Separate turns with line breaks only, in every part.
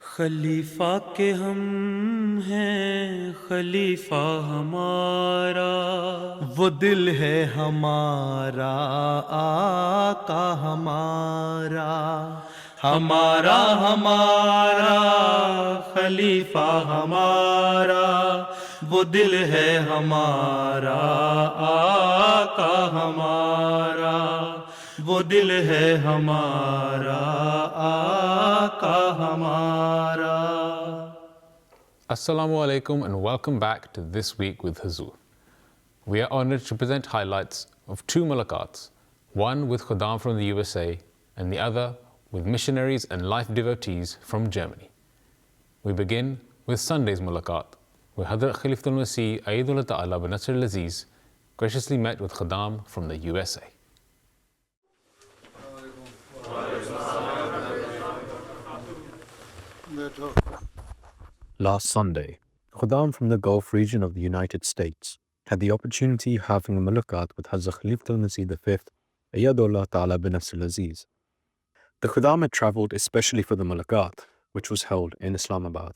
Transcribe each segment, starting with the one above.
خلیفہ کے ہم ہیں خلیفہ ہمارا، وہ دل ہے ہمارا آقا ہمارا، ہمارا ہمارا خلیفہ ہمارا، وہ دل ہے ہمارا آقا ہمارا، وہ دل ہے ہمارا آقا ہمارا۔
Assalamu alaikum and welcome back to This Week with Huzur. We are honored to present highlights of two mulaqats, one with Khuddam from the USA and the other with missionaries and life devotees from Germany. We begin with Sunday's mulaqat, where Hazrat Khalifatul Masih Ayyadullah Ta'ala bin Nasr al-Aziz graciously met with Khuddam from the USA.
Last Sunday, Khuddam from the Gulf region of the United States had the opportunity of having a mulaqat with Hazrat Khalifatul Masih V, Ayyadullah Ta'ala bin Nasr al-Aziz. The Khuddam had travelled especially for the mulaqat, which was held in Islamabad.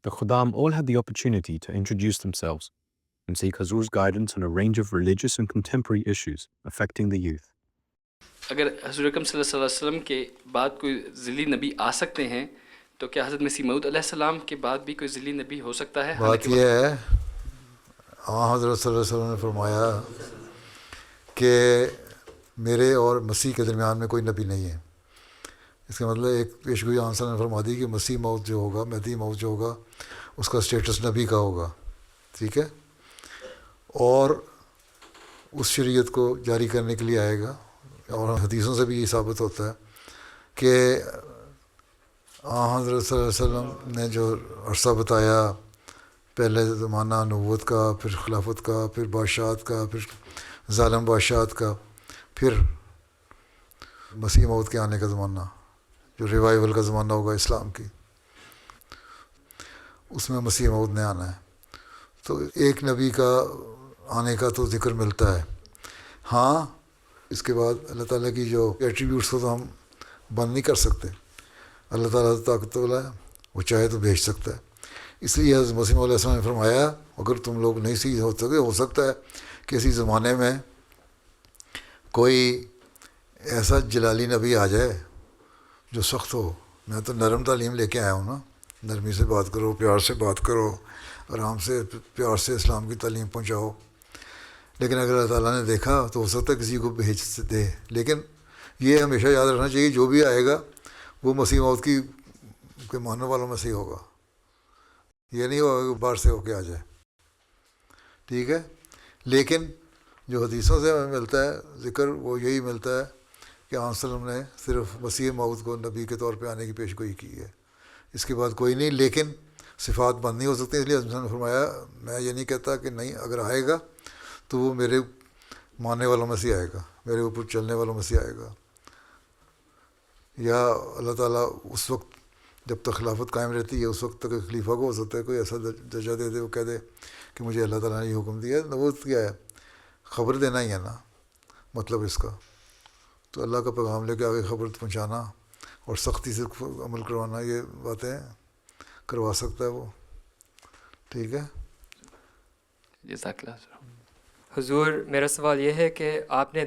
The Khuddam all had the opportunity to introduce themselves and seek Hazur's guidance on a range of religious and contemporary issues affecting the youth.
اگر حضور اکرم صلی اللہ علیہ وسلم کے بعد کوئی ذیلی نبی آ سکتے ہیں تو کیا حضرت مسیح موعود علیہ السلام کے بعد بھی کوئی ذیلی نبی ہو سکتا ہے؟
بات یہ ہے حضرت صلی اللہ علیہ وسلم نے فرمایا کہ میرے اور مسیح کے درمیان میں کوئی نبی نہیں ہے. اس کا مطلب ایک پیشگوئی صلی اللہ علیہ وسلم نے فرما دی کہ مسیح موعود جو ہوگا، مہدی موعود جو ہوگا، اس کا اسٹیٹس نبی کا ہوگا. ٹھیک ہے، اور اس شریعت کو جاری کرنے کے لیے آئے گا. اور حدیثوں سے بھی یہ ثابت ہوتا ہے کہ حضرت صلی اللہ علیہ وسلم نے جو عرصہ بتایا، پہلے زمانہ نبوت کا، پھر خلافت کا، پھر بادشاہت کا، پھر ظالم بادشاہت کا، پھر مسیح موعود کے آنے کا زمانہ، جو ریوائول کا زمانہ ہوگا اسلام کی، اس میں مسیح موعود نے آنا ہے. تو ایک نبی کا آنے کا تو ذکر ملتا ہے. ہاں، اس کے بعد اللہ تعالیٰ کی جو ایٹریبیوٹس کو تو ہم بند نہیں کر سکتے. اللہ تعالیٰ طاقت والا ہے، وہ چاہے تو بھیج سکتا ہے. اس لیے حضرت مسیح علیہ السلام نے فرمایا اگر تم لوگ نہیں سیکھ ہو سکتا ہے کہ اسی زمانے میں کوئی ایسا جلالی نبی آ جائے جو سخت ہو. میں تو نرم تعلیم لے کے آیا ہوں نا، نرمی سے بات کرو، پیار سے بات کرو، آرام سے پیار سے اسلام کی تعلیم پہنچاؤ. لیکن اگر اللہ تعالیٰ نے دیکھا تو ہو سکتا ہے کسی کو بھیج دے. لیکن یہ ہمیشہ یاد رکھنا چاہیے جو بھی آئے گا وہ مسیح موعود کے ماننے والوں میں سے ہی ہوگا. یہ نہیں ہوگا کہ باہر سے ہو کے آ جائے. ٹھیک ہے، لیکن جو حدیثوں سے ہمیں ملتا ہے ذکر، وہ یہی ملتا ہے کہ آپ صلی اللہ علیہ وسلم نے صرف مسیح موعود کو نبی کے طور پہ آنے کی پیش گوئی کی ہے. اس کے بعد کوئی نہیں. لیکن صفات بند نہیں ہو سکتی. اس لیے حضرت نے فرمایا میں یہ نہیں کہتا کہ نہیں، اگر آئے گا تو وہ میرے ماننے والوں میں سے آئے گا، میرے اوپر چلنے والوں میں سے آئے گا. یا اللہ تعالیٰ اس وقت جب تک خلافت قائم رہتی ہے اس وقت تک خلیفہ کو ہو سکتا ہے کوئی ایسا درجہ دے دے، وہ کہہ دے کہ مجھے اللہ تعالیٰ نے یہ حکم دیا ہے. نبوت کیا ہے؟ خبر دینا ہی ہے نا مطلب اس کا. تو اللہ کا پیغام لے کے آگے خبر پہنچانا اور سختی سے عمل کروانا، یہ باتیں کروا سکتا ہے وہ. ٹھیک ہے،
جزاک اللہ.
حضور، میرا سوال یہ ہے کہ آپ نے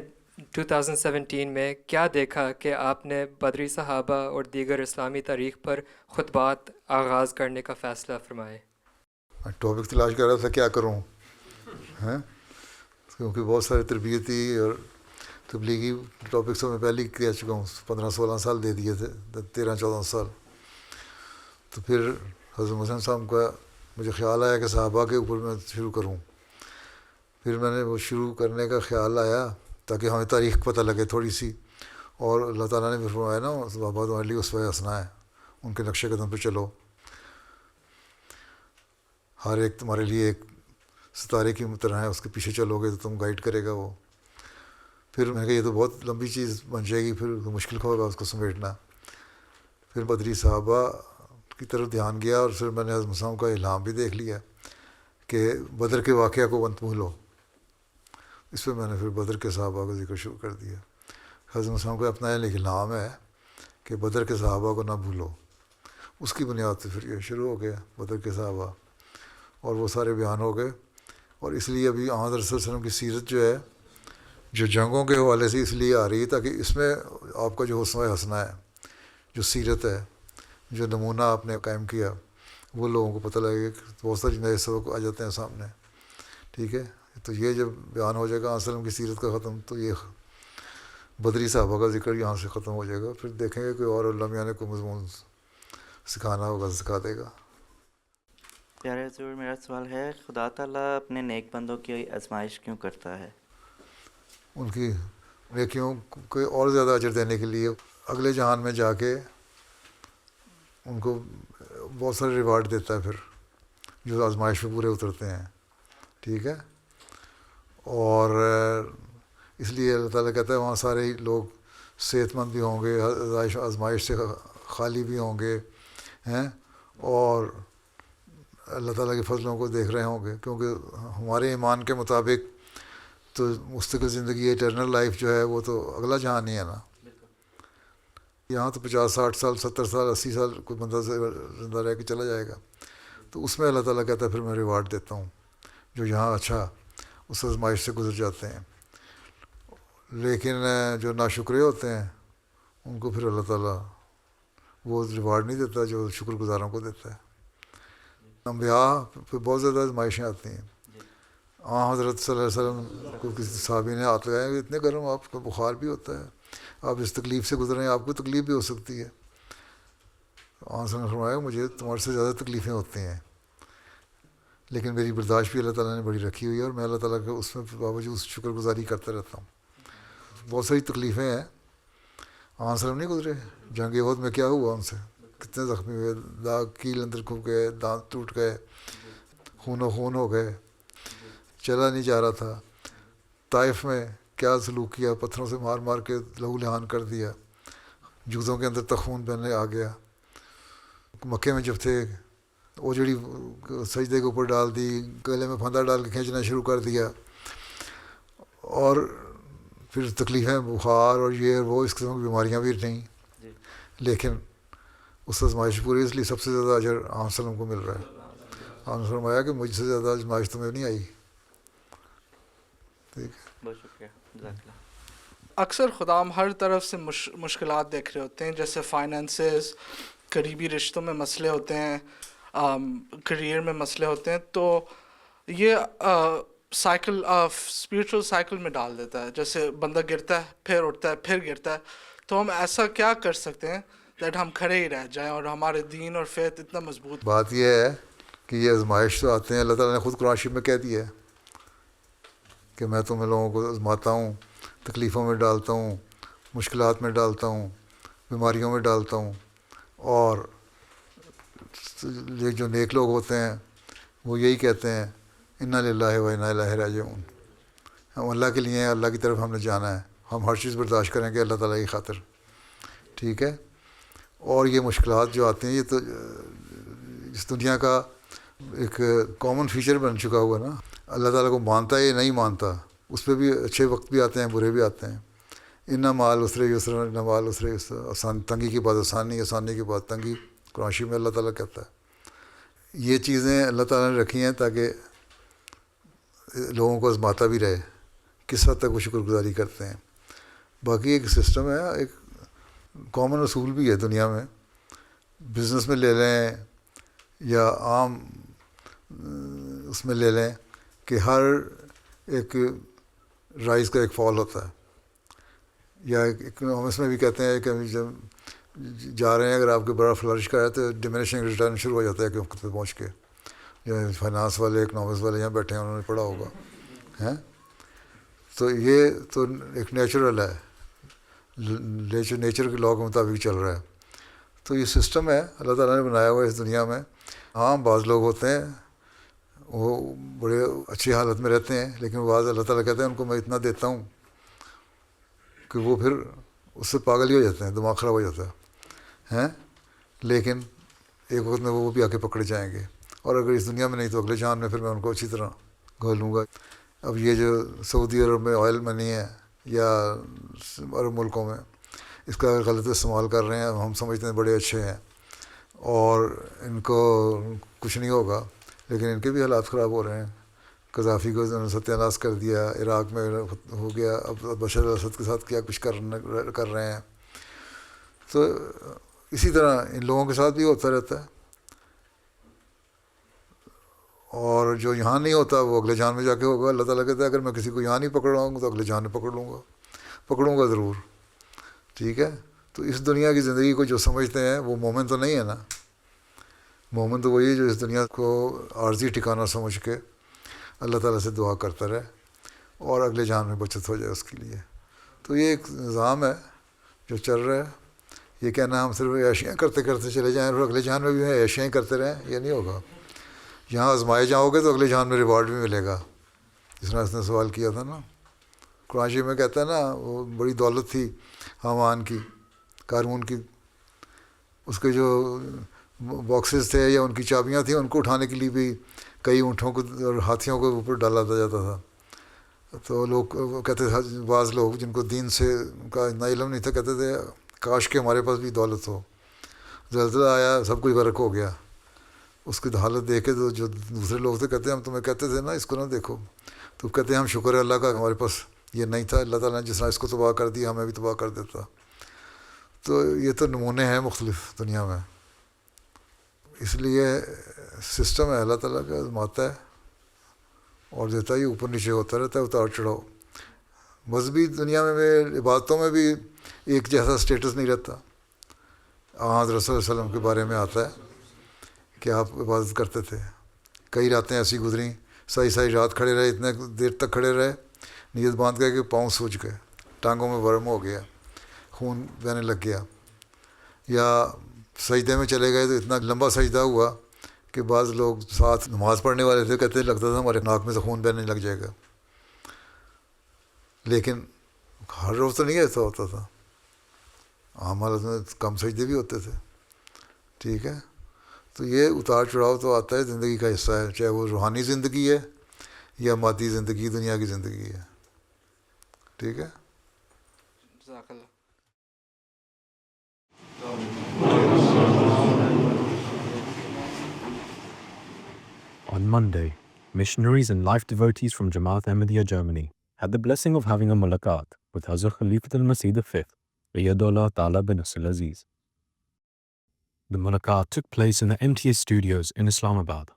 2017 میں کیا دیکھا کہ آپ نے بدری صحابہ اور دیگر اسلامی تاریخ پر خطبات آغاز کرنے کا فیصلہ فرمائے؟
ٹاپک تلاش کر رہا تھا کیا کروں، کیونکہ بہت سارے تربیتی اور تبلیغی ٹاپکس میں پہلے ہی کہہ چکا ہوں. 15-16 سال دے دیے تھے، 13-14 سال. تو پھر حضرت مسلم صاحب کا مجھے خیال آیا کہ صحابہ کے اوپر میں شروع کروں. پھر میں نے وہ شروع کرنے کا خیال آیا تاکہ ہمیں تاریخ پتہ لگے تھوڑی سی. اور اللہ تعالیٰ نے بھی فرمایا نا صحابہ تمہارے لیے اسوہ حسنہ ہے، ان کے نقش قدم پہ چلو. ہر ایک تمہارے لیے ایک ستارے کی طرح ہے، اس کے پیچھے چلو گے تو تم گائیڈ کرے گا وہ. پھر میں نے کہا یہ تو بہت لمبی چیز بن جائے گی، پھر مشکل ہوگا اس کو سمیٹنا. پھر بدری صحابہ کی طرف دھیان گیا اور پھر میں نے حضرت مسلم کا الہام بھی دیکھ لیا کہ بدر کے واقعہ کو مت بھولو. اس پہ میں نے پھر بدر کے صحابہ کا ذکر شروع کر دیا. حضرت مسلم کا اپنا ایک الہام ہے کہ بدر کے صحابہ کو نہ بھولو. اس کی بنیاد سے پھر یہ شروع ہو گیا بدر کے صحابہ، اور وہ سارے بیان ہو گئے. اور اس لیے ابھی حضرت صلی اللہ علیہ وسلم کی سیرت جو ہے جو جنگوں کے حوالے سے اس لیے آ رہی ہے تاکہ اس میں آپ کا جو حسن حسنہ ہے، جو سیرت ہے، جو نمونہ آپ نے قائم کیا، وہ لوگوں کو پتہ لگے کہ بہت ساری نئے سبق آ جاتے ہیں سامنے. ٹھیک ہے، تو یہ جب بیان ہو جائے گا وسلم کی سیرت کا ختم، تو یہ بدری صحابہ کا ذکر یہاں سے ختم ہو جائے گا. پھر دیکھیں گے کوئی اور اللہ میاں نے کوئی مضمون سکھانا ہوگا سکھا دے گا.
پیارے حضور، میرا سوال ہے خدا تعالیٰ اپنے نیک بندوں کی آزمائش کیوں کرتا ہے؟
ان کی نیکیوں کو اور زیادہ اجر دینے کے لیے اگلے جہان میں جا کے ان کو بہت سارے ریوارڈ دیتا ہے پھر جو آزمائش میں پورے اترتے ہیں. ٹھیک ہے، اور اس لیے اللہ تعالیٰ کہتا ہے وہاں سارے لوگ صحت مند بھی ہوں گے، آزمائش سے خالی بھی ہوں گے ہیں، اور اللہ تعالیٰ کے فضلوں کو دیکھ رہے ہوں گے. کیونکہ ہمارے ایمان کے مطابق تو مستقل زندگی ایٹرنل لائف جو ہے وہ تو اگلا جہان ہی ہے نا. یہاں تو 50 60 سال 70 سال 80 سال کوئی بندہ زندہ رہ کے چلا جائے گا. تو اس میں اللہ تعالیٰ کہتا ہے پھر میں ریوارڈ دیتا ہوں جو یہاں اچھا اس آزمائش سے گزر جاتے ہیں. لیکن جو ناشکرے ہوتے ہیں ان کو پھر اللہ تعالیٰ وہ ریوارڈ نہیں دیتا جو شکر گزاروں کو دیتا ہے. انبیاء پہ بہت زیادہ آزمائشیں آتی ہیں. حضرت صلی اللہ علیہ وسلم کو کسی صحابی نے ہاتھ لگائے کہ اتنے گرم، آپ کو بخار بھی ہوتا ہے، آپ اس تکلیف سے گزر رہے ہیں، آپ کو تکلیف بھی ہو سکتی ہے. وسلم نے فرمایا مجھے تمہارے سے زیادہ تکلیفیں ہوتی ہیں، لیکن میری برداشت بھی اللہ تعالیٰ نے بڑی رکھی ہوئی ہے، اور میں اللہ تعالیٰ کے اس میں باوجود شکر گزاری کرتا رہتا ہوں. بہت ساری تکلیفیں ہیں. وسلم نہیں گزرے، جنگ احد میں کیا ہوا ان سے، کتنے زخمی ہوئے، داغ کیل اندر کھپ گئے، دانت ٹوٹ گئے، خون و خون ہو گئے، چلا نہیں جا رہا تھا. طائف میں کیا سلوک کیا، پتھروں سے مار مار کے لہو لہان کر دیا، جوتوں کے اندر تک خون بہنے آ گیا. مکے میں جب تھے اوجڑی سجدے کے اوپر ڈال دی، گلے میں پھندا ڈال کے کھینچنا شروع کر دیا، اور پھر تکلیفیں بخار اور یہ وہ اس قسم کی بیماریاں بھی نہیں. لیکن اس آزمائش پوری، اس لیے سب سے زیادہ اجر آپ وسلم کو مل رہا ہے. آپ نے فرمایا کہ مجھ سے زیادہ آزمائش تمہیں نہیں آئی. ٹھیک ہے،
بہت شکریہ، جزاک اللہ.
اکثر خدام ہر طرف سے مشکلات دیکھ رہے ہوتے ہیں، جیسے فائنانسز، قریبی رشتوں میں مسئلے ہوتے ہیں، کریئر میں مسئلے ہوتے ہیں. تو یہ سائیکل اسپریچول سائیکل میں ڈال دیتا ہے، جیسے بندہ گرتا ہے پھر اٹھتا ہے پھر گرتا ہے. تو ہم ایسا کیا کر سکتے ہیں دیٹ ہم کھڑے ہی رہ جائیں اور ہمارے دین اور فیت اتنا مضبوط؟
بات یہ ہے کہ یہ آزمائش تو آتے ہیں، اللہ تعالیٰ نے خود قرآن شریف میں کہہ دیا ہے کہ میں تمہیں لوگوں کو آزماتا ہوں، تکلیفوں میں ڈالتا ہوں، مشکلات میں ڈالتا ہوں، بیماریوں میں ڈالتا ہوں. اور یہ جو نیک لوگ ہوتے ہیں وہ یہی کہتے ہیں انا للہ و انا الیہ راجعون، ہم اللہ کے لیے ہیں، اللہ کی طرف ہم نے جانا ہے، ہم ہر چیز برداشت کریں گے اللہ تعالیٰ کی خاطر. ٹھیک ہے، اور یہ مشکلات جو آتے ہیں یہ تو اس دنیا کا ایک کامن فیچر بن چکا ہوا نا. اللہ تعالیٰ کو مانتا ہے یا نہیں مانتا، اس پہ بھی اچھے وقت بھی آتے ہیں برے بھی آتے ہیں. ان مال اسر یسر، ان مال اسر یسر، آسان تنگی کے بعد آسانی، آسانی کے بعد تنگی، قرآن شریف میں اللہ تعالیٰ کہتا ہے. یہ چیزیں اللہ تعالیٰ نے رکھی ہیں تاکہ لوگوں کو آزماتا بھی رہے کس حد تک وہ شکر گزاری کرتے ہیں. باقی ایک سسٹم ہے، ایک کامن اصول بھی ہے دنیا میں، بزنس میں لے لیں یا عام اس میں لے لیں کہ ہر ایک رائز کا ایک فال ہوتا ہے. یا اکنامکس میں بھی کہتے ہیں کہ جب جا رہے ہیں اگر آپ کے بڑا فلرش کا ہے تو ڈیمینشنگ ریٹرن شروع ہو جاتا ہے کہ وقت پہ پہنچ کے. جو فائنانس والے اکنامکس والے یہاں بیٹھے ہیں انہوں نے پڑھا ہوگا ہیں. تو یہ تو ایک نیچرل ہے، نیچر کے لاء کے مطابق چل رہا ہے. تو یہ سسٹم ہے اللہ تعالیٰ نے بنایا ہوا ہے اس دنیا میں. ہاں بعض لوگ ہوتے ہیں وہ بڑے اچھی حالت میں رہتے ہیں، لیکن بعض اللہ تعالیٰ کہتے ہیں ان کو میں اتنا دیتا ہوں کہ وہ پھر اس سے پاگل ہی ہو جاتے ہیں، دماغ خراب ہو جاتا ہے. لیکن ایک وقت میں وہ بھی آ کے پکڑے جائیں گے، اور اگر اس دنیا میں نہیں تو اگلے جہان میں پھر میں ان کو اچھی طرح گھولوں گا. اب یہ جو سعودی عرب میں آئل منی ہے یا عرب ملکوں میں، اس کا غلط استعمال کر رہے ہیں، ہم سمجھتے ہیں بڑے اچھے ہیں، اور ان کو کچھ نہیں ہوگا، لیکن ان کے بھی حالات خراب ہو رہے ہیں. قذافی کو انہوں نے ستیہ ناش کر دیا، عراق میں ہو گیا، اب بشار الاسد کے ساتھ کیا کچھ کر رہے ہیں. تو اسی طرح ان لوگوں کے ساتھ بھی ہوتا رہتا ہے، اور جو یہاں نہیں ہوتا وہ اگلے جان میں جا کے ہوگا. اللہ تعالیٰ کہتا ہے اگر میں کسی کو یہاں نہیں پکڑ رہا ہوں تو اگلے جان میں پکڑوں گا ضرور. ٹھیک ہے. تو اس دنیا کی زندگی کو جو سمجھتے ہیں وہ مومن تو نہیں ہے نا. مومن تو وہی ہے جو اس دنیا کو عارضی ٹھکانہ سمجھ کے اللہ تعالیٰ سے دعا کرتا رہے اور اگلے جان میں بچت ہو جائے اس کے لیے. تو یہ ایک نظام ہے جو چل رہا ہے. یہ کہنا ہم صرف عیاشیاں کرتے کرتے چلے جائیں اور اگلے جان میں بھی عیاشیاں کرتے رہیں، یہ نہیں ہوگا. یہاں آزمائے جاؤ گے تو اگلے جان میں ریوارڈ بھی ملے گا. جس طرح اس نے سوال کیا تھا نا، قرآن شریف میں کہتا ہے نا وہ بڑی دولت تھی حامان کی، قارون کی، اس کے جو باکسز تھے یا ان کی چابیاں تھیں ان کو اٹھانے کے لیے بھی کئی اونٹوں کو اور ہاتھیوں کو اوپر ڈالا جاتا تھا. تو لوگ کہتے تھے، بعض لوگ جن کو دین سے کا اتنا علم نہیں تھا کہتے تھے کاش کہ ہمارے پاس بھی دولت ہو. زلزلہ آیا سب کچھ غرق ہو گیا. اس کی حالت دیکھ کے تو جو دوسرے لوگ تھے کہتے ہیں ہم تمہیں کہتے تھے نا اس کو نہ دیکھو. تو کہتے ہیں ہم شکر ہے اللہ کا ہمارے پاس یہ نہیں تھا. اللہ تعالیٰ نے جس طرح اس کو تباہ کر دیا ہمیں بھی تباہ کر دیتا. تو یہ تو نمونے ہیں مختلف دنیا میں. اس لیے سسٹم ہے اللہ تعالیٰ کا، آزماتا ہے اور دیتا ہی، اوپر نیچے ہوتا رہتا ہے، اتار چڑھاؤ. مذہبی دنیا میں عبادتوں میں بھی ایک جیسا سٹیٹس نہیں رہتا. حضرت صلی اللہ علیہ وسلم کے بارے میں آتا ہے کہ آپ عبادت کرتے تھے. کئی راتیں ایسی گزریں، ساری رات کھڑے رہے، اتنے دیر تک کھڑے رہے، نیت باندھ گئے کہ پاؤں سوج گئے، ٹانگوں میں ورم ہو گیا، خون بہنے لگ گیا. یا سجدے میں چلے گئے تو اتنا لمبا سجدہ ہوا کہ بعض لوگ ساتھ نماز پڑھنے والے تھے کہتے لگتا تھا ہمارے ناک میں سے خون بہنے لگ جائے گا. لیکن ہر روز تو نہیں ایسا ہوتا تھا، عام حالت میں کم سجدے بھی ہوتے تھے. ٹھیک ہے. تو یہ اتار چڑھاؤ تو آتا ہے، زندگی کا حصہ ہے، چاہے وہ روحانی زندگی ہے یا مادی زندگی، دنیا کی زندگی ہے. ٹھیک ہے.
جزاک اللہ.
On Monday, missionaries and life devotees from Jamaat Ahmadiyya Germany had the blessing of having a mulaqat with Hazrat Khalifatul Masih V, Ayyadullah Ta'ala bin Nasr Aziz. The mulaqat took place in the MTA studios in Islamabad.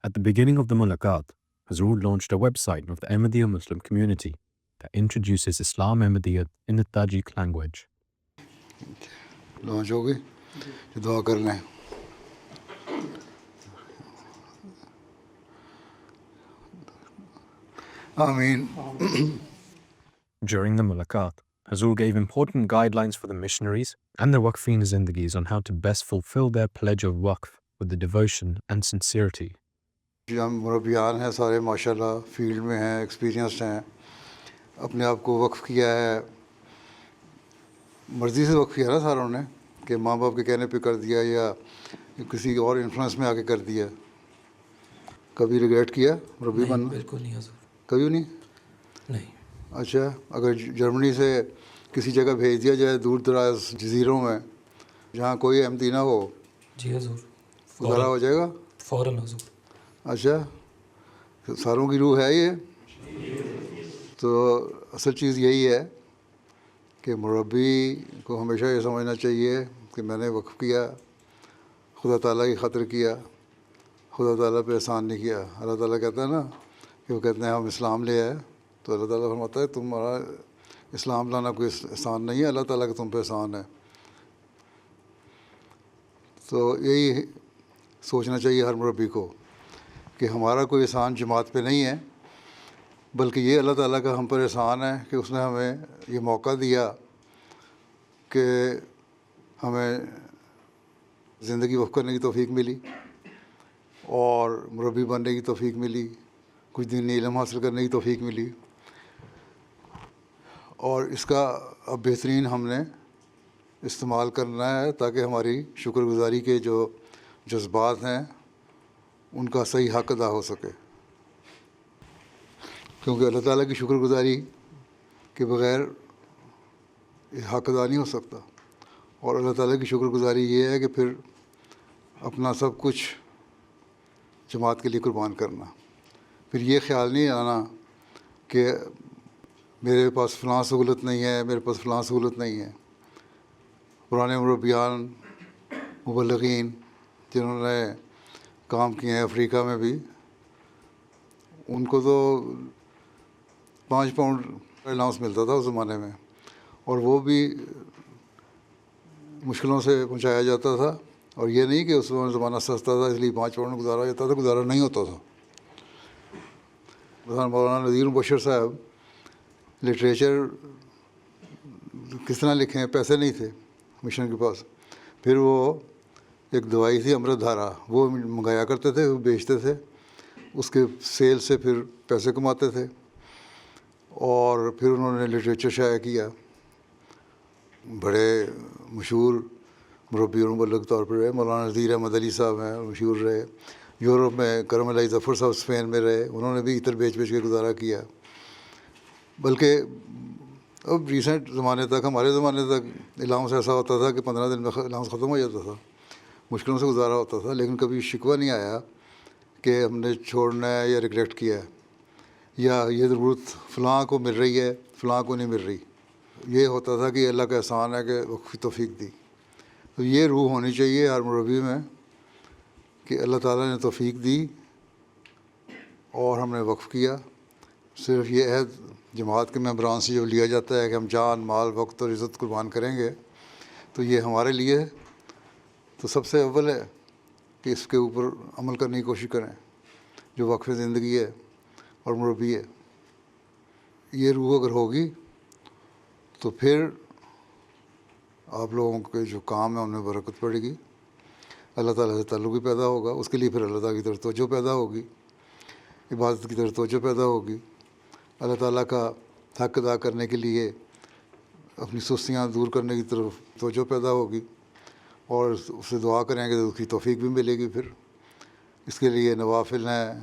At the beginning of the mulaqat, Hazrat launched a website of the Ahmadiyya Muslim community that introduces Islam Ahmadiyya in the Tajik language.
Launch ہو گئی، دعا کر لیں. آمین.
During the mulaqat, Hazur gave important guidelines for the missionaries and the Waqfin Zindagis on how to best fulfill their pledge of Waqf with the devotion and sincerity.
ہم مربیان ہیں سارے ماشاءاللہ، فیلڈ میں ہیں، ایکسپیرینسڈ ہیں، اپنے آپ کو وقف کیا ہے، مرضی سے وقف کیا نا ساروں نے، کہ ماں باپ کے کہنے پہ کر دیا یا کسی اور انفلوئنس میں آ کے کر دیا. کبھی ریگریٹ کیا مربی بننا؟
بالکل نہیں حضور.
کبھی نہیں؟
نہیں.
اچھا، اگر جرمنی سے کسی جگہ بھیج دیا جائے دور دراز جزیروں میں جہاں کوئی احمدی نہ ہو،
جی حضور،
گزارا ہو جائے گا؟
فوراً حضور.
اچھا، ساروں کی روح ہے یہ. تو اصل چیز یہی ہے کہ مربی کو ہمیشہ یہ سمجھنا چاہیے کہ میں نے وقف کیا، خدا تعالیٰ کی خاطر کیا، خدا تعالیٰ پہ احسان نہیں کیا. اللہ تعالیٰ کہتا ہے نا کہ وہ کہتے ہیں ہم اسلام لے آئے، تو اللہ تعالیٰ فرماتا ہے تمہارا اسلام لانا کوئی احسان نہیں ہے، اللہ تعالیٰ کا تم پہ احسان ہے. تو یہی سوچنا چاہیے ہر مربی کو کہ ہمارا کوئی احسان جماعت پہ نہیں ہے، بلکہ یہ اللہ تعالیٰ کا ہم پر احسان ہے کہ اس نے ہمیں یہ موقع دیا کہ ہمیں زندگی وقف کرنے کی توفیق ملی اور مربی بننے کی توفیق ملی، کچھ دینی علم حاصل کرنے کی توفیق ملی. اور اس کا اب بہترین ہم نے استعمال کرنا ہے تاکہ ہماری شکر گزاری کے جو جذبات ہیں ان کا صحیح حق ادا ہو سکے، کیونکہ اللہ تعالیٰ کی شکر گزاری کے بغیر حق ادا نہیں ہو سکتا. اور اللہ تعالیٰ کی شکر گزاری یہ ہے کہ پھر اپنا سب کچھ جماعت کے لیے قربان کرنا. پھر یہ خیال نہیں آنا کہ میرے پاس فلاں سہولت نہیں ہے، میرے پاس فلاں سہولت نہیں ہے. پرانے مربیان مبلغین جنہوں نے کام کیے ہیں افریقہ میں بھی، ان کو تو 5 پاؤنڈ الاؤنس ملتا تھا اس زمانے میں، اور وہ بھی مشکلوں سے پہنچایا جاتا تھا. اور یہ نہیں کہ اس زمانہ سستا تھا اس لیے 5 پاؤنڈ گزارا ہو جاتا تھا، گزارا نہیں ہوتا تھا. مولانا نذیر مبشر صاحب لٹریچر کس طرح لکھیں، پیسے نہیں تھے مشن کے پاس. پھر وہ ایک دوائی تھی امرت دھارا، وہ منگایا کرتے تھے، وہ بیچتے تھے، اس کے سیل سے پھر پیسے کماتے تھے. اور پھر انہوں نے لٹریچر شائع کیا، بڑے مشہور مربی اور مبلغ طور پر رہے. مولانا نذیر احمد علی صاحب ہیں، مشہور رہے. یورپ میں کرم علی ظفر صاحب اسپین میں رہے، انہوں نے بھی عطر بیچ کے گزارا کیا. بلکہ اب ریسنٹ زمانے تک، ہمارے زمانے تک الاؤنس ایسا ہوتا تھا کہ 15 دن میں الاؤنس ختم ہو جاتا تھا، مشکلوں سے گزارا ہوتا تھا. لیکن کبھی شکوہ نہیں آیا کہ ہم نے چھوڑنا ہے یا ریگریٹ کیا ہے، یا یہ ضرورت فلاں کو مل رہی ہے فلاں کو نہیں مل رہی. یہ ہوتا تھا کہ اللہ کا احسان ہے کہ وقفی توفیق دی. تو یہ روح ہونی چاہیے ہر مربی میں کہ اللہ تعالیٰ نے توفیق دی اور ہم نے وقف کیا. صرف یہ عہد جماعت کے ممبران سے جو لیا جاتا ہے کہ ہم جان، مال، وقت اور عزت قربان کریں گے، تو یہ ہمارے لیے تو سب سے اول ہے کہ اس کے اوپر عمل کرنے کی کوشش کریں، جو وقف زندگی ہے اور مربی ہے. یہ روح اگر ہوگی تو پھر آپ لوگوں کے جو کام ہیں ان میں برکت پڑے گی، اللہ تعالیٰ سے تعلق بھی پیدا ہوگا. اس کے لیے پھر اللہ تعالیٰ کی طرف توجہ پیدا ہوگی، عبادت کی طرف توجہ پیدا ہوگی. اللہ تعالیٰ کا حق ادا کرنے کے لیے اپنی سستیاں دور کرنے کی طرف توجہ پیدا ہوگی، اور اس سے دعا کریں گے تو اس کی توفیق بھی ملے گی. پھر اس کے لیے نوافل ہیں،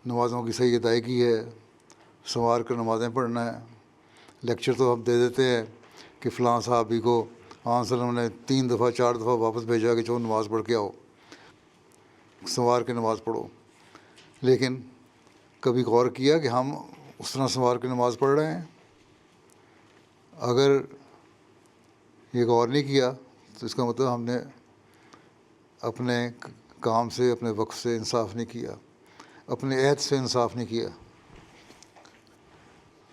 نمازوں کی صحیح ادائیگی ہے، سنوار کر نمازیں پڑھنا ہے. لیکچر تو ہم دے دیتے ہیں کہ فلاں صحابی کو آن وسلم نے 3 دفعہ 4 دفعہ واپس بھیجا کہ جو نماز پڑھ کے آؤ، سنوار کے نماز پڑھو. لیکن کبھی غور کیا کہ ہم اس طرح سنوار کے نماز پڑھ رہے ہیں؟ اگر یہ غور نہیں کیا تو اس کا مطلب ہم نے اپنے کام سے، اپنے وقت سے انصاف نہیں کیا، اپنے عہد سے انصاف نہیں کیا.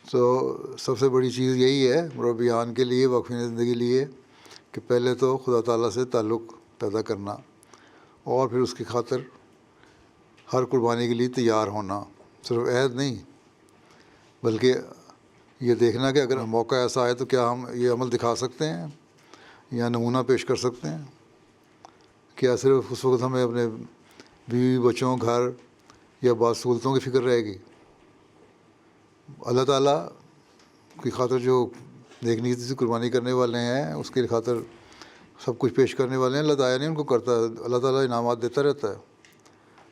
تو سب سے بڑی چیز یہی ہے مربیان کے لیے، وقفی زندگی لیے، کہ پہلے تو خدا تعالیٰ سے تعلق پیدا کرنا، اور پھر اس کی خاطر ہر قربانی کے لیے تیار ہونا. صرف عہد نہیں، بلکہ یہ دیکھنا کہ اگر موقع ایسا آئے تو کیا ہم یہ عمل دکھا سکتے ہیں یا نمونہ پیش کر سکتے ہیں. کیا صرف اس وقت ہمیں اپنے بیوی بچوں، گھر یا بعض سہولتوں کی فکر رہے گی؟ اللہ تعالیٰ کی خاطر جو نیک نیتی سے قربانی کرنے والے ہیں، اس کی خاطر سب کچھ پیش کرنے والے ہیں. اللہ تعالیٰ نہیں ان کو کرتا ہے، اللہ تعالیٰ انعامات دیتا رہتا ہے،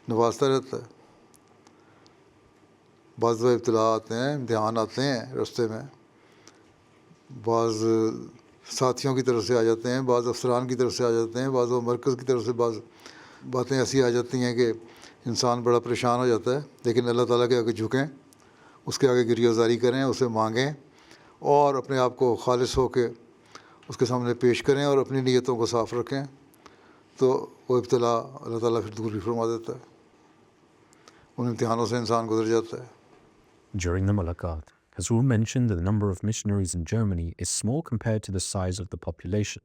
نوازتا رہتا ہے. بعض ابتلا آتے ہیں، امتحان آتے ہیں راستے میں، بعض ساتھیوں کی طرف سے آ جاتے ہیں، بعض افسران کی طرف سے آ جاتے ہیں، بعض مرکز کی طرف سے بعض باتیں ایسی آ جاتی ہیں کہ انسان بڑا پریشان ہو جاتا ہے. لیکن اللہ تعالیٰ کے آگے جھکیں، اس کے آگے گریہ زاری کریں، اسے مانگیں، اور اپنے آپ کو خالص ہو کے اس کے سامنے پیش کریں اور اپنی نیتوں کو صاف رکھیں، تو وہ ابتلا اللہ تعالیٰ پھر دور بھی فرما دیتا ہے. ان امتحانوں سے انسان گزر جاتا ہے.
During the Mulaqat, Hazur mentioned that the number of missionaries in Germany is small compared to the size of the population,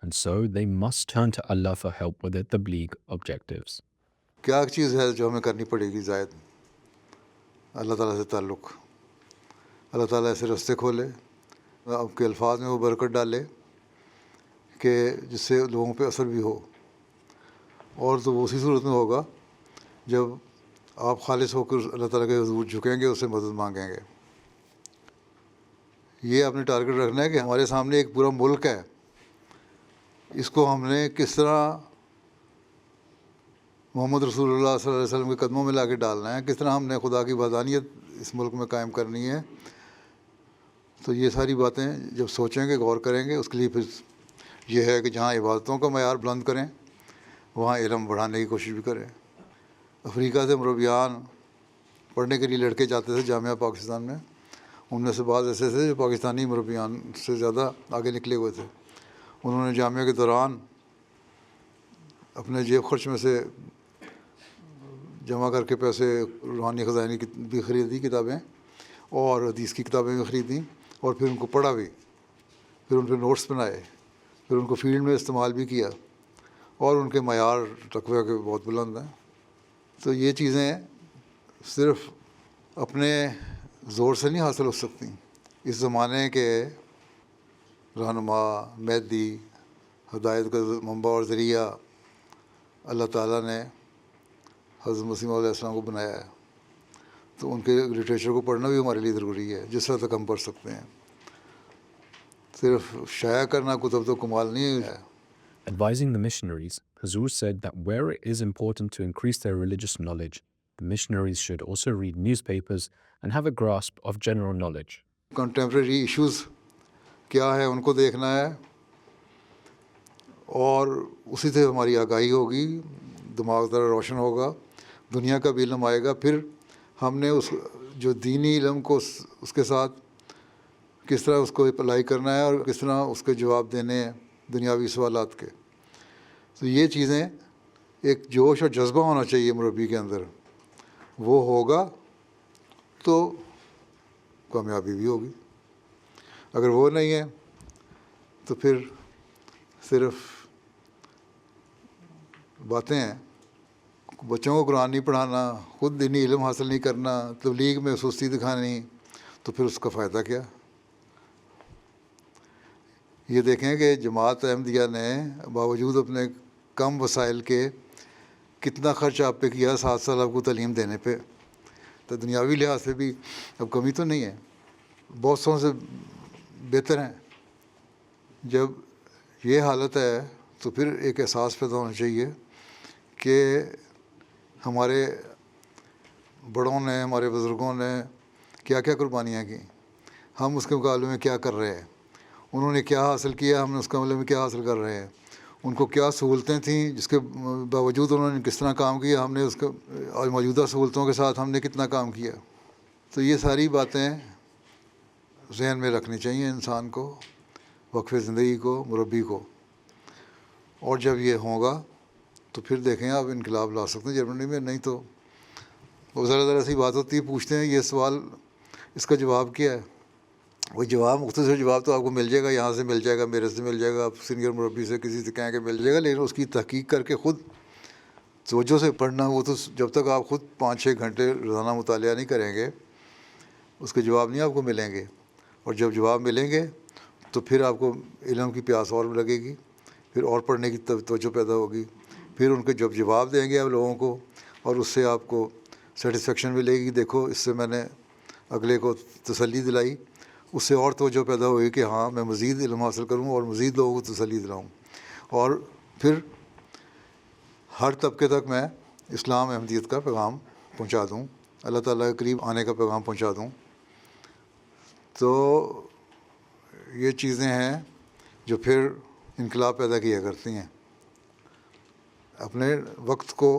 and so they must turn to Allah for help with their tabligh objectives.
کیا چیز ہے جو ہمیں کرنی پڑے گی زائد؟ اللہ تعالیٰ سے تعلق. اللہ تعالیٰ ایسے راستے کھولے، آپ کے الفاظ میں وہ برکت ڈالے کہ جس سے لوگوں پہ اثر بھی ہو. اور تو وہ اسی صورت میں ہوگا جب آپ خالص ہو کر اللہ تعالیٰ کے حضور جھکیں گے، اس سے مدد مانگیں گے. یہ آپ نے ٹارگٹ رکھنا ہے کہ ہمارے سامنے ایک پورا ملک ہے، اس کو ہم نے کس طرح محمد رسول اللہ صلی اللہ علیہ وسلم کے قدموں میں لا کے ڈالنا ہے، کس طرح ہم نے خدا کی وحدانیت اس ملک میں قائم کرنی ہے. تو یہ ساری باتیں جب سوچیں گے غور کریں گے، اس کے لیے پھر یہ ہے کہ جہاں عبادتوں کا معیار بلند کریں وہاں علم بڑھانے کی کوشش بھی کریں۔ افریقہ سے مربیان پڑھنے کے لیے لڑکے جاتے تھے جامعہ پاکستان میں، ان میں سے بعض ایسے تھے جو پاکستانی مربیان سے زیادہ آگے نکلے ہوئے تھے۔ انہوں نے جامعہ کے دوران اپنے جیب خرچ میں سے جمع کر کے پیسے روحانی خزانے کی بھی خریدی کتابیں اور حدیث کی کتابیں بھی خریدیں اور پھر ان کو پڑھا بھی، پھر ان پہ نوٹس بنائے، پھر ان کو فیلڈ میں استعمال بھی کیا، اور ان کے معیار تقویٰ کے بہت بلند ہیں۔ تو یہ چیزیں صرف اپنے زور سے نہیں حاصل ہو سکتی۔ اس زمانے کے رہنما، مہدی، ہدایت کا منبع اور ذریعہ اللہ تعالیٰ نے حضرت مسیح علیہ السلام کو بنایا ہے، تو ان کے لٹریچر کو پڑھنا بھی ہمارے لیے ضروری ہے جس طرح تک ہم پڑھ سکتے ہیں۔ صرف شائع کرنا کتب تو کمال نہیں ہے۔
Advising the missionaries, Huzur said that where it is important to increase their religious knowledge, the missionaries should also read newspapers and have a grasp of general knowledge.
Contemporary issues کیا ہے ان کو دیکھنا ہے، اور اسی سے ہماری آگاہی ہوگی، دماغ ذرا روشن ہوگا، دنیا کا بھی علم آئے گا۔ پھر ہم نے اس جو دینی علم کو اس کے ساتھ کس طرح اس کو اپلائی کرنا ہے اور کس طرح اس کے جواب دینے ہیں دنیاوی سوالات کے۔ تو یہ چیزیں ایک جوش اور جذبہ ہونا چاہیے مربی کے اندر، وہ ہوگا تو کامیابی بھی ہوگی۔ اگر وہ نہیں ہے تو پھر صرف باتیں ہیں۔ بچوں کو قرآن نہیں پڑھانا، خود دینی علم حاصل نہیں کرنا، تبلیغ میں سستی دکھانی، تو پھر اس کا فائدہ کیا؟ یہ دیکھیں کہ جماعت احمدیہ نے باوجود اپنے کم وسائل کے کتنا خرچ آپ پہ کیا 7 سال آپ کو تعلیم دینے پہ، تو دنیاوی لحاظ سے بھی اب کمی تو نہیں ہے، بہت سو سے بہتر ہیں۔ جب یہ حالت ہے تو پھر ایک احساس پیدا ہونا چاہیے کہ ہمارے بڑوں نے، ہمارے بزرگوں نے کیا کیا قربانیاں کی، ہم اس کے مقابلے میں کیا کر رہے ہیں، انہوں نے کیا حاصل کیا، ہم نے اس کے مقابلے میں کیا حاصل کر رہے ہیں، ان کو کیا سہولتیں تھیں جس کے باوجود انہوں نے کس طرح کام کیا، ہم نے اس کے اور موجودہ سہولتوں کے ساتھ ہم نے کتنا کام کیا۔ تو یہ ساری باتیں ذہن میں رکھنی چاہیے انسان کو، وقف زندگی کو، مربی کو۔ اور جب یہ ہوگا تو پھر دیکھیں آپ انقلاب لا سکتے ہیں جرمنی میں، نہیں تو وہ ذرا سی بات ہوتی ہے، پوچھتے ہیں یہ سوال، اس کا جواب کیا ہے؟ وہ جواب، مختصر جواب تو آپ کو مل جائے گا، یہاں سے مل جائے گا، میرے سے مل جائے گا، آپ سینئر مربی سے کسی سے کہیں کہ مل جائے گا، لیکن اس کی تحقیق کر کے خود توجہ سے پڑھنا، وہ تو جب تک آپ خود 5-6 گھنٹے روزانہ مطالعہ نہیں کریں گے اس کے جواب نہیں آپ کو ملیں گے۔ اور جب جواب ملیں گے تو پھر آپ کو علم کی پیاس اور لگے گی، پھر اور پڑھنے کی توجہ پیدا ہوگی، پھر ان کے جب جواب دیں گے آپ لوگوں کو اور اس سے آپ کو سیٹسفیکشن ملے گی، دیکھو اس سے میں نے اگلے کو تسلی دلائی، اس سے اور توجہ پیدا ہوئی کہ ہاں میں مزید علم حاصل کروں اور مزید لوگوں کو تسلی دلاؤں، اور پھر ہر طبقے تک میں اسلام احمدیت کا پیغام پہنچا دوں، اللہ تعالیٰ کے قریب آنے کا پیغام پہنچا دوں۔ تو یہ چیزیں ہیں جو پھر انقلاب پیدا کیا کرتی ہیں۔ اپنے وقت کو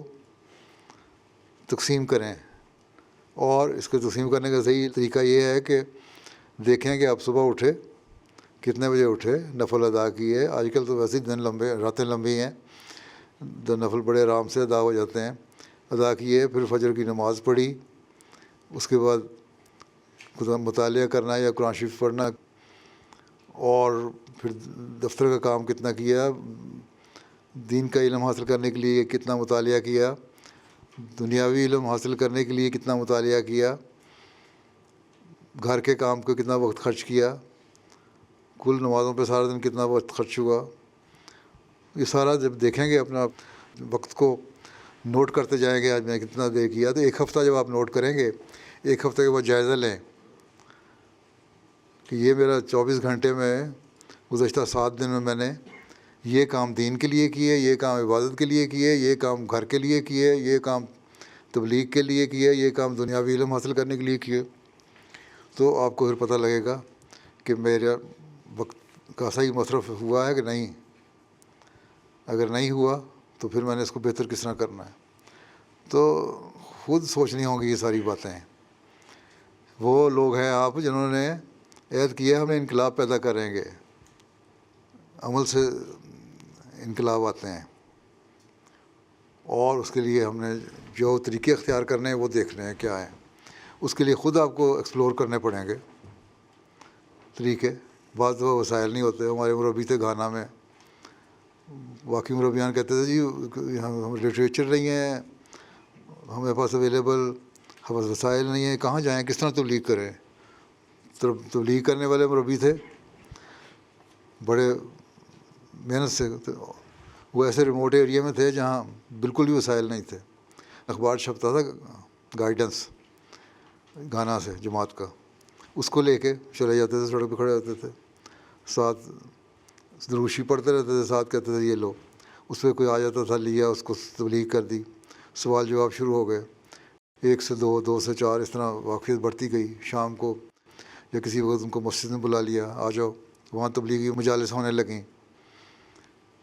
تقسیم کریں، اور اس کو تقسیم کرنے کا صحیح طریقہ یہ ہے کہ دیکھیں کہ آپ صبح اٹھے کتنے بجے اٹھے، نفل ادا کیے، آج کل تو ویسے ہی دن لمبے، راتیں لمبی ہیں، نفل بڑے آرام سے ادا ہو جاتے ہیں، ادا کیے، پھر فجر کی نماز پڑھی، اس کے بعد مطالعہ کرنا یا قرآن شریف پڑھنا، اور پھر دفتر کا کام کتنا کیا، دین کا علم حاصل کرنے کے لیے کتنا مطالعہ کیا، دنیاوی علم حاصل کرنے کے لیے کتنا مطالعہ کیا، گھر کے کام کو کتنا وقت خرچ کیا، کل نمازوں پہ سارا دن کتنا وقت خرچ ہوا۔ یہ سارا جب دیکھیں گے، اپنا وقت کو نوٹ کرتے جائیں گے، آج میں نے کتنا دیر کیا، تو ایک ہفتہ جب آپ نوٹ کریں گے، ایک ہفتے کے بعد جائزہ لیں کہ یہ میرا 24 گھنٹے میں گزشتہ 7 دن میں نے یہ کام دین کے لیے کیے، یہ کام عبادت کے لیے کیے، یہ کام گھر کے لیے کیے، یہ کام تبلیغ کے لیے کیے، یہ کام دنیاوی علم حاصل کرنے کے لیے کیے۔ تو آپ کو پھر پتہ لگے گا کہ میرا وقت کا صحیح مصرف ہوا ہے کہ نہیں. اگر نہیں ہوا تو پھر میں نے اس کو بہتر کس طرح کرنا ہے. تو خود سوچنی ہوں گی یہ ساری باتیں. وہ لوگ ہیں آپ جنہوں نے عہد کیا ہم انقلاب پیدا کریں گے. عمل سے انقلاب آتے ہیں، اور اس کے لیے ہم نے جو طریقے اختیار کرنے ہیں وہ دیکھنے ہیں کیا ہیں. اس کے لیے خود آپ کو ایکسپلور کرنے پڑیں گے طریقے. بعض وہ وسائل نہیں ہوتے. ہمارے مربی تھے گھانا میں، باقی مربیان کہتے تھے جی ہم لٹریچر نہیں ہیں ہمارے پاس اویلیبل، ہمارے پاس وسائل نہیں ہیں، کہاں جائیں، کس طرح تبلیغ کریں. تبلیغ کرنے والے مربی تھے بڑے محنت سے. وہ ایسے ریموٹ ایریا میں تھے جہاں بالکل بھی وسائل نہیں تھے. اخبار چھپتا تھا گائیڈنس گانا سے جماعت کا، اس کو لے کے چلے جاتے تھے، سڑک پہ کھڑے ہوتے تھے، ساتھ دروشی پڑھتے رہتے تھے، ساتھ کہتے تھے یہ لو. اس پہ کوئی آ جاتا تھا، لیا، اس کو تبلیغ کر دی. سوال جواب شروع ہو گئے، 1 سے 2، 2 سے 4، اس طرح واقفیت بڑھتی گئی. شام کو یا کسی وقت ان کو مسجد میں بلا لیا، آ جاؤ. وہاں تبلیغی مجالس ہونے لگیں.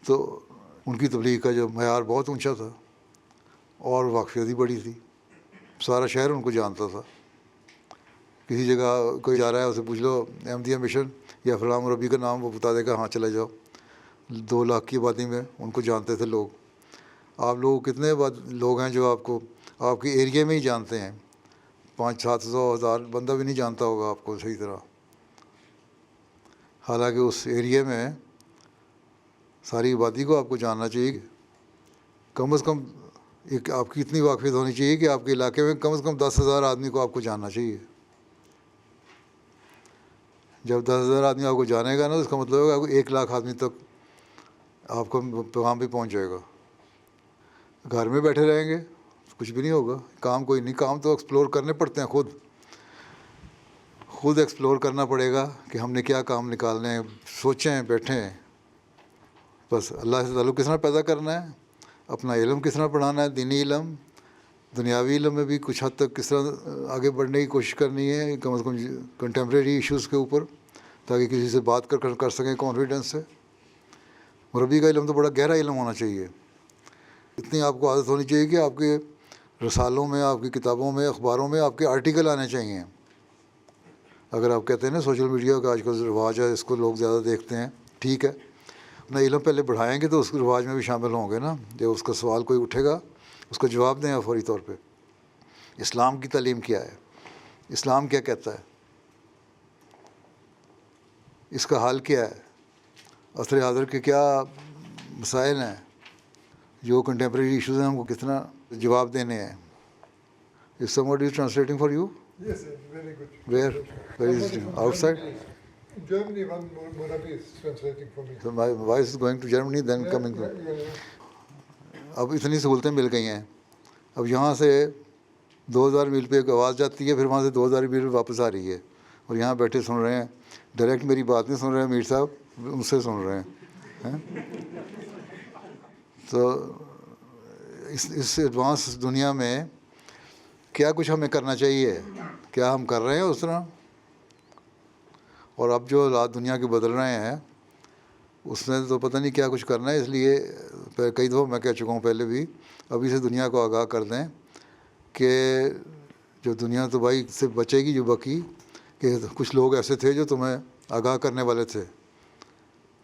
تو ان کی تبلیغ کا جو معیار بہت اونچا تھا اور واقفیت بھی بڑی تھی. سارا شہر ان کو جانتا تھا. کسی جگہ کوئی جا رہا ہے اسے پوچھ لو احمدیہ مشن یا فلاں مربی کا نام، وہ بتا دے گا ہاں چلے جاؤ. 2 لاکھ کی آبادی میں ان کو جانتے تھے لوگ. آپ لوگ کتنے لوگ ہیں جو آپ کو آپ کے ایریے میں ہی جانتے ہیں؟ 500-700 ہزار بندہ بھی نہیں جانتا ہوگا آپ کو صحیح طرح. حالانکہ اس ایریے میں ساری آبادی کو آپ کو جاننا چاہیے. کم از کم ایک آپ کی اتنی واقفیت ہونی چاہیے کہ آپ کے علاقے میں کم از کم 10,000 آدمی کو آپ کو جاننا چاہیے. جب 10,000 آدمی آپ کو جانے گا نا، تو اس کا مطلب ہوگا آپ کو 1 لاکھ آدمی تک آپ کو پیغام بھی پہنچ جائے گا. گھر میں بیٹھے رہیں گے کچھ بھی نہیں ہوگا. کام کوئی نہیں. کام تو ایکسپلور کرنے پڑتے ہیں. خود ایکسپلور کرنا پڑے گا کہ ہم نے کیا کام نکالنے ہیں. سوچیں، بیٹھیں. بس اللہ سے تعلق کس طرح پیدا کرنا ہے، اپنا علم کس طرح پڑھانا ہے، دینی علم، دنیاوی علم میں بھی کچھ حد تک کس طرح آگے بڑھنے کی کوشش کرنی ہے، کم از کم کنٹمپریری ایشوز کے اوپر، تاکہ کسی سے بات کر سکیں کانفیڈنس سے. مربی کا علم تو بڑا گہرا علم ہونا چاہیے. اتنی آپ کو عادت ہونی چاہیے کہ آپ کے رسالوں میں، آپ کی کتابوں میں، اخباروں میں آپ کے آرٹیکل آنے چاہیے. اگر آپ کہتے ہیں نا سوشل میڈیا کا آج کل رواج ہے، اس کو لوگ زیادہ دیکھتے ہیں، ٹھیک ہے، اپنا علم پہلے بڑھائیں گے تو اس کے رواج میں بھی شامل ہوں گے نا. جب اس کا سوال کوئی اٹھے گا اس کا جواب دیں فوری طور پہ. اسلام کی تعلیم کیا ہے، اسلام کیا کہتا ہے، اس کا حال کیا ہے، عصر حاضر کے کیا مسائل ہیں، جو کنٹمپریری ایشوز ہیں ہم کو کتنا جواب دینے ہیں. Is somebody translating for you?
Yes, very good.
Where? Where is it? Outside?
In Germany, one Murabi is translating for me.
So my wife is going to Germany, then coming to. اب اتنی سہولتیں مل گئی ہیں. اب یہاں سے 2,000 میل پہ ایک آواز جاتی ہے، پھر وہاں سے 2,000 میل پہ واپس آ رہی ہے، اور یہاں بیٹھے سن رہے ہیں. ڈائریکٹ میری بات نہیں سن رہے ہیں میر صاحب، ان سے سن رہے ہیں. تو اس ایڈوانس دنیا میں کیا کچھ ہمیں کرنا چاہیے، کیا ہم کر رہے ہیں اس طرح؟ اور اب جو حالات دنیا کے بدل رہے ہیں اس میں تو پتہ نہیں کیا کچھ کرنا ہے. اس لیے کئی دفعہ میں کہہ چکا ہوں پہلے بھی، ابھی سے دنیا کو آگاہ کر دیں کہ جو دنیا تباہی سے بچے گی جو باقی، کہ کچھ لوگ ایسے تھے جو تمہیں آگاہ کرنے والے تھے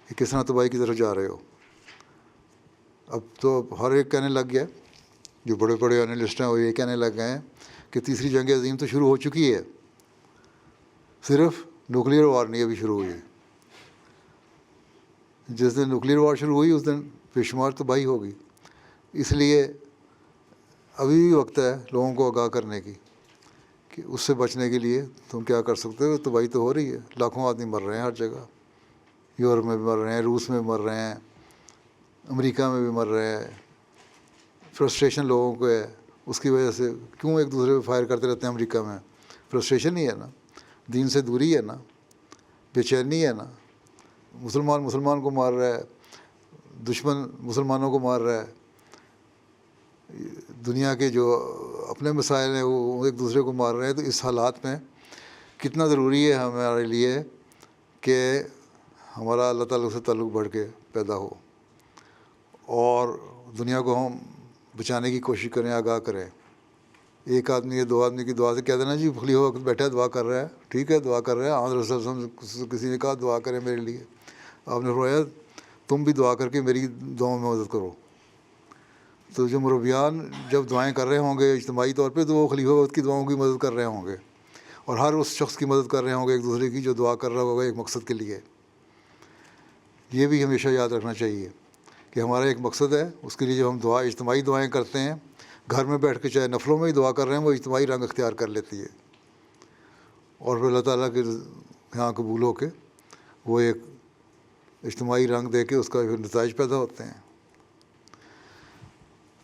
کہ کس طرح تباہی کی طرف جا رہے ہو. اب تو ہر ایک کہنے لگ گیا، جو بڑے بڑے انالسٹ ہیں وہ یہ کہنے لگ گئے ہیں کہ تیسری جنگ عظیم تو شروع ہو چکی ہے، صرف نیوکلیئر وار نہیں ابھی شروع ہوئی. جس دن نیوکلیئر وار شروع ہوئی اس دن بے شمار تباہی ہوگی. اس لیے ابھی بھی وقت ہے لوگوں کو آگاہ کرنے کی کہ اس سے بچنے کے لیے تم کیا کر سکتے ہو. تباہی تو ہو رہی ہے، لاکھوں آدمی مر رہے ہیں ہر جگہ. یورپ میں بھی مر رہے ہیں، روس میں بھی مر رہے ہیں، امریکہ میں بھی مر رہے ہیں. فرسٹریشن لوگوں کو ہے، اس کی وجہ سے کیوں ایک دوسرے پہ فائر کرتے رہتے ہیں امریکہ میں؟ فرسٹریشن ہی ہے نا، دین سے دوری ہے نا، بے چینی ہے نا. مسلمان کو مار رہا ہے، دشمن مسلمانوں کو مار رہا ہے. دنیا کے جو اپنے مسائل ہیں وہ ایک دوسرے کو مار رہے ہیں. تو اس حالات میں کتنا ضروری ہے ہمارے لیے کہ ہمارا اللہ تعالیٰ سے تعلق بڑھ کے پیدا ہو اور دنیا کو ہم بچانے کی کوشش کریں، آگاہ کریں. ایک آدمی یا دو آدمی کی دعا سے کہہ دینا جی خلیفہ وقت بیٹھا دعا کر رہا ہے، ٹھیک ہے دعا کر رہا ہے. آن رسول صلی اللہ علیہ وسلم کسی نے کہا دعا کریں میرے لیے، آپ نے فرمایا تم بھی دعا کر کے میری دعاؤں میں مدد کرو. تو جو مربیان جب دعائیں کر رہے ہوں گے اجتماعی طور پہ، تو وہ خلیفہ وقت کی دعاؤں کی مدد کر رہے ہوں گے، اور ہر اس شخص کی مدد کر رہے ہوں گے ایک دوسرے کی جو دعا کر رہا ہوگا ایک مقصد کے لیے. یہ بھی ہمیشہ یاد رکھنا چاہیے کہ ہمارا ایک مقصد ہے، اس کے لیے جب ہم اجتماعی دعائیں کرتے ہیں، گھر میں بیٹھ کے چاہے نفلوں میں ہی دعا کر رہے ہیں، وہ اجتماعی رنگ اختیار کر لیتی ہے، اور پھر اللہ تعالیٰ کے یہاں قبول ہو کے وہ ایک اجتماعی رنگ دے کے اس کا پھر نتائج پیدا ہوتے ہیں.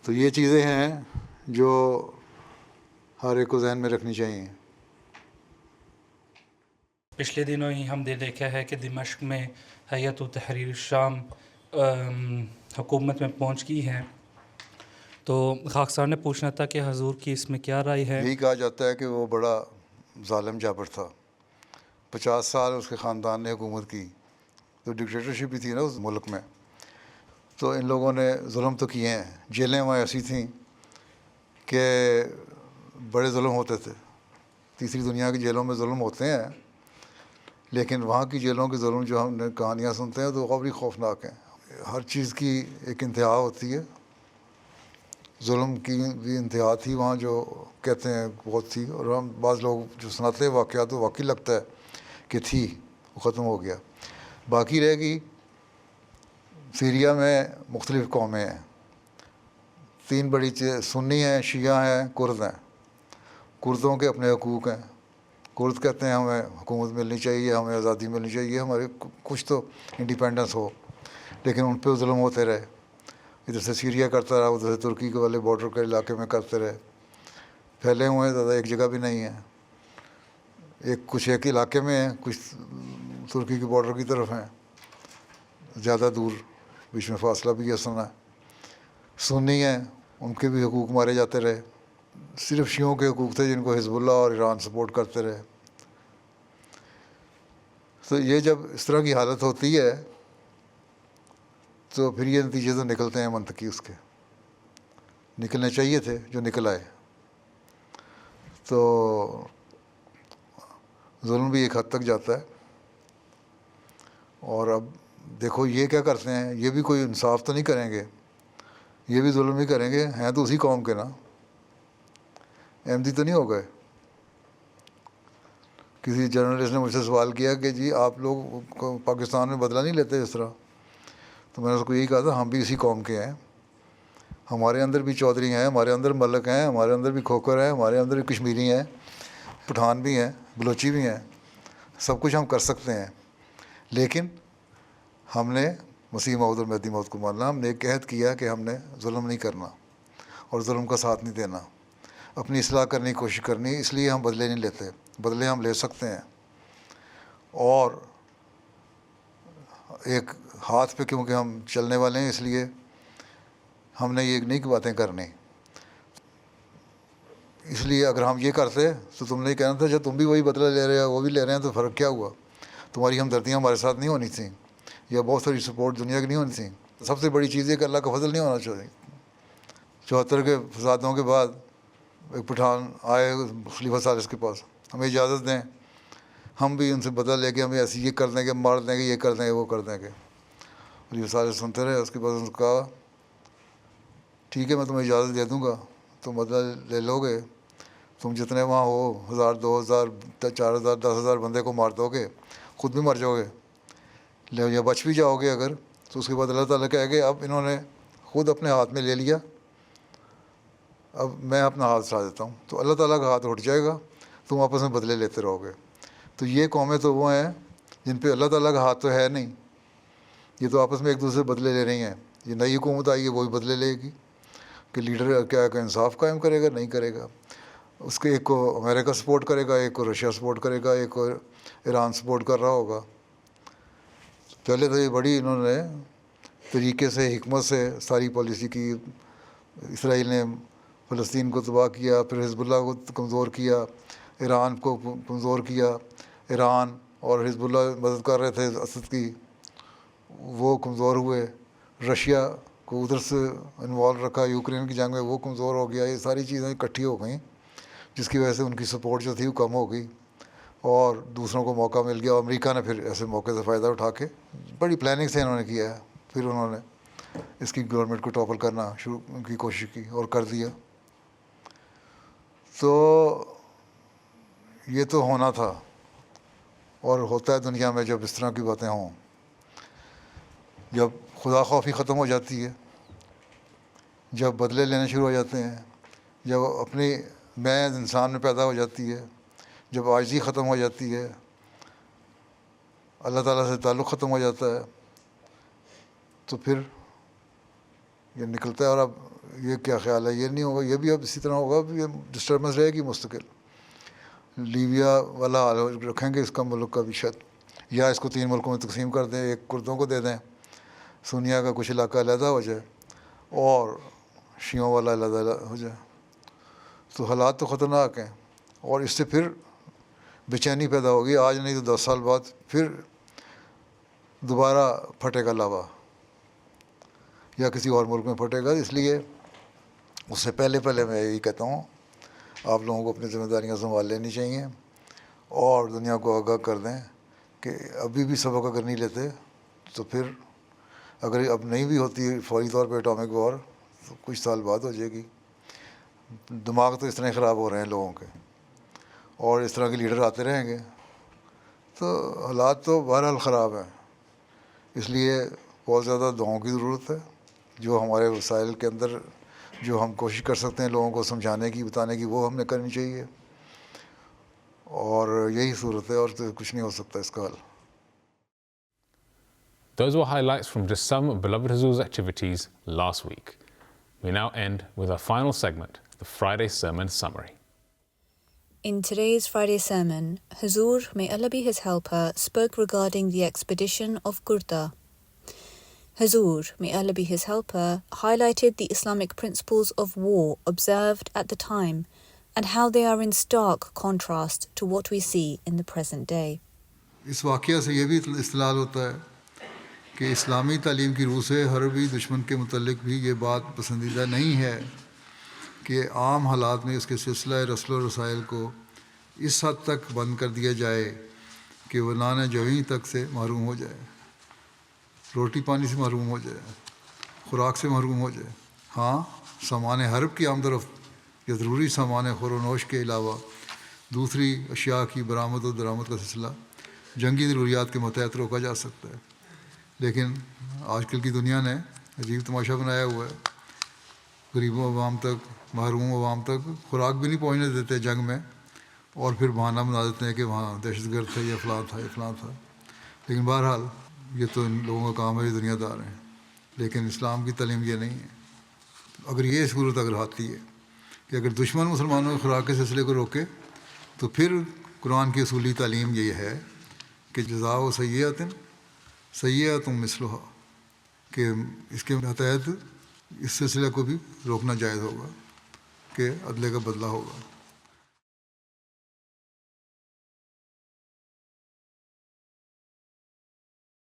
تو یہ چیزیں ہیں جو ہر ایک کو ذہن میں رکھنی چاہیے.
پچھلے دنوں ہی ہم نے دیکھا ہے کہ دمشق میں ہیئت تحریر الشام حکومت میں پہنچ گئی ہے، تو خاکسار نے پوچھنا تھا کہ حضور کی اس میں کیا رائے ہے؟
یہی کہا جاتا ہے کہ وہ بڑا ظالم جابر تھا، 50 سال اس کے خاندان نے حکومت کی، تو ڈکٹیٹرشپ بھی تھی نا اس ملک میں. تو ان لوگوں نے ظلم تو کیے ہیں، جیلیں وہاں ایسی تھیں کہ بڑے ظلم ہوتے تھے. تیسری دنیا کی جیلوں میں ظلم ہوتے ہیں، لیکن وہاں کی جیلوں کے ظلم جو ہم نے کہانیاں سنتے ہیں تو بڑی خوفناک ہیں. ہر چیز کی ایک انتہا ہوتی ہے، ظلم کی بھی انتہا تھی وہاں جو کہتے ہیں بہت تھی، اور ہم بعض لوگ جو سناتے ہیں واقعات تو واقعی لگتا ہے کہ تھی، وہ ختم ہو گیا. باقی رہ گئی سیریا میں مختلف قومیں ہیں، 3 بڑی سنی ہیں، شیعہ ہیں، کرد ہیں. کردوں کے اپنے حقوق ہیں. کرد کہتے ہیں ہمیں حکومت ملنی چاہیے، ہمیں آزادی ملنی چاہیے، ہمارے کچھ تو انڈیپینڈنس ہو، لیکن ان پہ ظلم ہوتے رہے. ادھر سے سیریا کرتا رہا، ادھر سے ترکی کے والے بارڈر کے علاقے میں کرتے رہے. پھیلے ہوئے ہیں، زیادہ ایک جگہ بھی نہیں ہے، کچھ ایک علاقے میں ہیں، کچھ ترکی کے بارڈر کی طرف ہیں، زیادہ دور، بیچ میں فاصلہ بھی ہے سنا. سنی ہیں، ان کے بھی حقوق مارے جاتے رہے. صرف شیعوں کے حقوق تھے جن کو حزب اللہ اور ایران سپورٹ کرتے رہے. تو یہ جب اس طرح کی حالت ہوتی ہے تو پھر یہ نتیجے تو نکلتے ہیں منطقی، اس کے نکلنے چاہیے تھے جو نکل آئے. تو ظلم بھی ایک حد تک جاتا ہے. اور اب دیکھو یہ کیا کرتے ہیں، یہ بھی کوئی انصاف تو نہیں کریں گے، یہ بھی ظلم ہی کریں گے. ہیں تو اسی قوم کے نا، احمدی تو نہیں ہو گئے. کسی جرنلسٹ نے مجھ سے سوال کیا کہ جی آپ لوگ پاکستان میں بدلہ نہیں لیتے اس طرح؟ تو میں نے اس کو یہی کہا تھا ہم بھی اسی قوم کے ہیں، ہمارے اندر بھی چودھری ہیں، ہمارے اندر ملک ہیں، ہمارے اندر بھی کھوکر ہیں، ہمارے اندر بھی کشمیری ہیں، پٹھان بھی ہیں، بلوچی بھی ہیں. سب کچھ ہم کر سکتے ہیں، لیکن ہم نے مسیح موعود اور مہدی موت کو ماننا. ہم نے ایک عہد کیا کہ ہم نے ظلم نہیں کرنا اور ظلم کا ساتھ نہیں دینا، اپنی اصلاح کرنے کی کوشش کرنی. اس لیے ہم بدلے نہیں لیتے، بدلے ہم لے سکتے ہیں. اور ایک ہاتھ پہ کیونکہ ہم چلنے والے ہیں، اس لیے ہم نے یہ نہیں باتیں کرنی. اس لیے اگر ہم یہ کرتے تو تم نے یہ کہنا تھا جب تم بھی وہی بدلہ لے رہے ہو وہ بھی لے رہے ہیں، تو فرق کیا ہوا؟ تمہاری ہمدردیاں ہمارے ساتھ نہیں ہونی تھیں، یا بہت ساری سپورٹ دنیا کی نہیں ہونی تھیں. سب سے بڑی چیز یہ کہ اللہ کا فضل نہیں ہونا چاہیے. 74 کے فسادوں کے بعد ایک پٹھان آئے خلیفہ ثالث کے پاس، ہمیں اجازت دیں ہم بھی ان سے بدلہ لے کے ہمیں ایسے یہ کر دیں گے، مار دیں گے، یہ کر دیں گے، وہ کر دیں گے. خلیفہ ثالث سنتے رہے. اس کے بعد ان سے کہا ٹھیک ہے میں تمہیں اجازت دے دوں گا، تم بدلہ لے لو گے، تم جتنے وہاں ہو 1000 2000 4000 10,000 بندے کو مار دو گے، خود بھی مر جاؤ گے، یا بچ بھی جاؤ گے اگر. تو اس کے بعد اللہ تعالیٰ کہے گے اب انہوں نے خود اپنے ہاتھ میں لے لیا، اب میں اپنا ہاتھ چلا دیتا ہوں. تو اللہ تعالیٰ کا ہاتھ اٹھ جائے گا، تم آپس میں بدلے لیتے رہو گے. تو یہ قومیں تو وہ ہیں جن پہ اللہ تعالیٰ کا ہاتھ تو ہے نہیں، یہ تو آپس میں ایک دوسرے سے بدلے لے رہی ہیں. یہ نئی حکومت آئی ہے وہ بھی بدلے لے گی کہ لیڈر کیا کہ انصاف قائم کرے گا، نہیں کرے گا. اس کے ایک کو امریکہ سپورٹ کرے گا، ایک کو رشیا سپورٹ کرے گا، ایک کو ایران سپورٹ کر رہا ہوگا. پہلے تو یہ بڑی انہوں نے طریقے سے حکمت سے ساری پالیسی کی. اسرائیل نے فلسطین کو تباہ کیا، پھر حزب اللہ کو کمزور کیا، ایران کو کمزور کیا. ایران اور حزب اللہ مدد کر رہے تھے اسد کی، وہ کمزور ہوئے. رشیا کو ادھر سے انوالو رکھا یوکرین کی جنگ میں، وہ کمزور ہو گیا. یہ ساری چیزیں اکٹھی ہو گئیں جس کی وجہ سے ان کی سپورٹ جو تھی وہ کم ہو گئی اور دوسروں کو موقع مل گیا. امریکہ نے پھر ایسے موقع سے فائدہ اٹھا کے بڑی پلاننگ سے انہوں نے کیا ہے. پھر انہوں نے اس کی گورنمنٹ کو ٹاپل کرنا شروع کی کوشش کی اور کر دیا. تو یہ تو ہونا تھا اور ہوتا ہے دنیا میں جب اس طرح کی باتیں ہوں. جب خدا خوفی ختم ہو جاتی ہے، جب بدلے لینے شروع ہو جاتے ہیں، جب اپنی میں انسان میں پیدا ہو جاتی ہے، جب عاجزی ختم ہو جاتی ہے، اللہ تعالیٰ سے تعلق ختم ہو جاتا ہے، تو پھر یہ نکلتا ہے. اور اب یہ کیا خیال ہے، یہ نہیں ہوگا، یہ بھی اب اسی طرح ہوگا، یہ ڈسٹربنس رہے گی مستقل. لیبیا والا حال رکھیں گے اس کا ملک کا بھی شاید، یا اس کو 3 ملکوں میں تقسیم کر دیں، ایک کردوں کو دے دیں، سنیا کا کچھ علاقہ علیحدہ ہو جائے اور شیعوں والا علیحدہ ہو جائے. تو حالات تو خطرناک ہیں اور اس سے پھر بے چینی پیدا ہوگی. آج نہیں تو 10 سال بعد پھر دوبارہ پھٹے گا لاوا یا کسی اور ملک میں پھٹے گا. اس لیے اس سے پہلے میں یہی کہتا ہوں آپ لوگوں کو اپنی ذمہ داریاں سنبھال لینی چاہیے اور دنیا کو آگاہ کر دیں کہ ابھی بھی سبق اگر نہیں لیتے تو پھر اگر اب نہیں بھی ہوتی فوری طور پہ اٹامک وار تو کچھ سال بعد ہو جائے گی. دماغ تو اس طرح خراب ہو رہے ہیں لوگوں کے اور اس طرح کے لیڈر آتے رہیں گے تو حالات تو بہرحال خراب ہیں. اس لیے بہت زیادہ دعاؤں کی ضرورت ہے. جو ہمارے وسائل کے اندر جو ہم کوشش کر سکتے ہیں لوگوں کو سمجھانے کی بتانے کی وہ ہم نے کرنی چاہیے اور یہی صورت ہے اور تو کچھ نہیں ہو سکتا اس کا حل.
Those were highlights from just some of Beloved Huzoor's activities last week. We now end with our final segment, the Friday Sermon Summary.
In today's Friday sermon, Huzoor, may Allah be his helper, spoke regarding the expedition of Gurda. Huzoor, may Allah be his helper, highlighted the Islamic principles of war observed at the time and how they are in stark contrast to what we see in the present day.
اس واقعہ سے یہ بھی استدلال ہوتا ہے کہ اسلامی تعلیم کی روح سے حربی دشمن کے متعلق بھی یہ بات پسندیدہ نہیں ہے کہ عام حالات میں اس کے سلسلہ رسل و رسائل کو اس حد تک بند کر دیا جائے کہ وہ نان جویں تک سے محروم ہو جائے، روٹی پانی سے محروم ہو جائے، خوراک سے محروم ہو جائے. ہاں، سامان حرب کی آمد و رفت یا ضروری سامان خور و نوش کے علاوہ دوسری اشیاء کی برآمد و درآمد کا سلسلہ جنگی ضروریات کے متحد روکا جا سکتا ہے. لیکن آج کل کی دنیا نے عجیب تماشا بنایا ہوا ہے. غریبوں عوام تک، محروم عوام تک خوراک بھی نہیں پہنچنے دیتے جنگ میں اور پھر بہانہ بنا دیتے ہیں کہ وہاں دہشت گرد تھے یا فلاں تھا یا فلاں تھا. لیکن بہرحال یہ تو ان لوگوں کا کام ہے، یہ دنیا دار ہیں. لیکن اسلام کی تعلیم یہ نہیں ہے. اگر یہ صورت اگر آتی ہے کہ اگر دشمن مسلمانوں کی خوراک کے سلسلے کو روکے تو پھر قرآن کی اصولی تعلیم یہ ہے کہ جزاء و سیئۃ مثلھا، کہ اس کے تحت اس سلسلے کو بھی روکنا جائز ہوگا کہ عدلے کا بدلہ ہوگا.